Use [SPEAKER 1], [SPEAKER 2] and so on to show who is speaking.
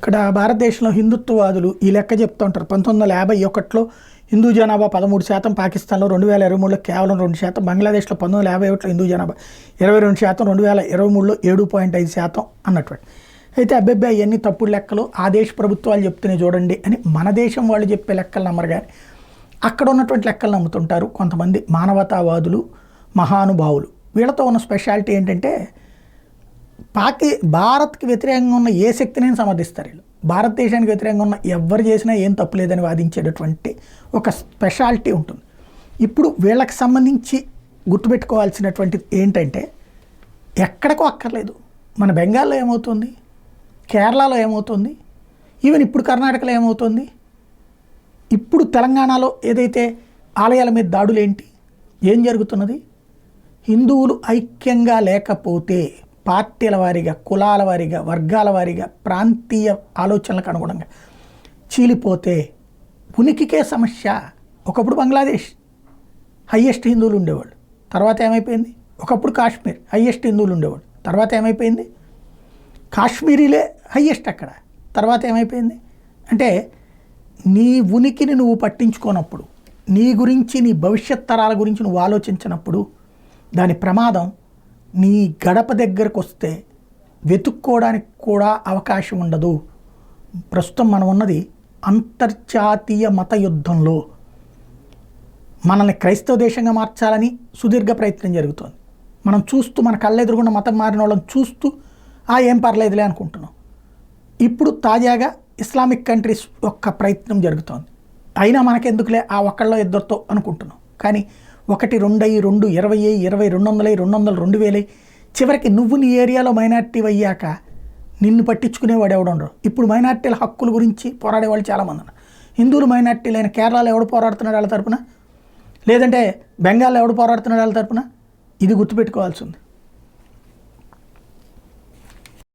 [SPEAKER 1] ఇక్కడ భారతదేశంలో హిందుత్వవాదులు ఈ లెక్క చెప్తూ ఉంటారు. 1951లో హిందూ జనాభా 13%, పాకిస్తాన్లో 2023లో కేవలం 2%, బంగ్లాదేశ్లో 1951లో హిందూ జనాభా 22%, 2023లో 7.5% అన్నటువంటి. అయితే అబ్బాయి అవన్నీ తప్పుడు లెక్కలు, ఆ దేశ ప్రభుత్వాలు చెప్తూనే చూడండి అని మన దేశం వాళ్ళు చెప్పే లెక్కలు నమ్మరు. కానీ అక్కడ ఉన్నటువంటి లెక్కలు నమ్ముతుంటారు కొంతమంది మానవతావాదులు, మహానుభావులు. వీళ్ళతో ఉన్న స్పెషాలిటీ ఏంటంటే భారత్కి వ్యతిరేకంగా ఉన్న ఏ శక్తిని సమర్థిస్తారు వీళ్ళు. భారతదేశానికి వ్యతిరేకంగా ఉన్న ఎవరు చేసినా ఏం తప్పులేదని వాదించేటటువంటి ఒక స్పెషాలిటీ ఉంటుంది. ఇప్పుడు వీళ్ళకి సంబంధించి గుర్తుపెట్టుకోవాల్సినటువంటిది ఏంటంటే ఎక్కడికో అక్కర్లేదు. మన బెంగాల్లో ఏమవుతుంది, కేరళలో ఏమవుతుంది, ఈవెన్ ఇప్పుడు కర్ణాటకలో ఏమవుతుంది, ఇప్పుడు తెలంగాణలో ఏదైతే ఆలయాల మీద దాడులు ఏంటి, ఏం జరుగుతున్నది? హిందువులు ఐక్యంగా లేకపోతే పార్టీల వారీగా, కులాల వారీగా, వర్గాల వారీగా, ప్రాంతీయ ఆలోచనలకు అనుగుణంగా చీలిపోతే ఉనికికే సమస్య. ఒకప్పుడు బంగ్లాదేశ్ హయ్యెస్ట్ హిందువులు ఉండేవాళ్ళు, తర్వాత ఏమైపోయింది? ఒకప్పుడు కాశ్మీర్ హయ్యెస్ట్ హిందువులు ఉండేవాళ్ళు, తర్వాత ఏమైపోయింది? కాశ్మీరీలే హయ్యెస్ట్ అక్కడ, తర్వాత ఏమైపోయింది? అంటే నీ ఉనికిని నువ్వు పట్టించుకోనప్పుడు, నీ గురించి, నీ భవిష్యత్ తరాల గురించి నువ్వు ఆలోచించినప్పుడు దాని ప్రమాదం నీ గడప దగ్గరకు వస్తే వెతుక్కోవడానికి కూడా అవకాశం ఉండదు. ప్రస్తుతం మనం ఉన్నది అంతర్జాతీయ మత యుద్ధంలో. మనల్ని క్రైస్తవ దేశంగా మార్చాలని సుదీర్ఘ ప్రయత్నం జరుగుతోంది. మనం చూస్తూ, మన కళ్ళెదురుగున్న మతం మారిన వాళ్ళని చూస్తూ ఏం పర్లేదులే అనుకుంటున్నాం. ఇప్పుడు తాజాగా ఇస్లామిక్ కంట్రీస్ యొక్క ప్రయత్నం జరుగుతోంది. అయినా మనకెందుకులే ఆ ఒక్కళ్ళో ఇద్దరితో అనుకుంటున్నాం. కానీ 1, 2, 2, 20, 20, 200, 200, 2000, చివరికి నువ్వు నీ ఏరియాలో మైనార్టీ అయ్యాక నిన్ను పట్టించుకునేవాడు ఎవడుండరు. ఇప్పుడు మైనార్టీల హక్కుల గురించి పోరాడేవాళ్ళు చాలామంది ఉన్నారు. హిందువులు మైనార్టీలైన కేరళలో ఎవడు పోరాడుతున్నాడు వాళ్ళ తరపున, లేదంటే బెంగాల్లో ఎవడు పోరాడుతున్నాడు వాళ్ళ తరపున? ఇది గుర్తుపెట్టుకోవాల్సి ఉంది.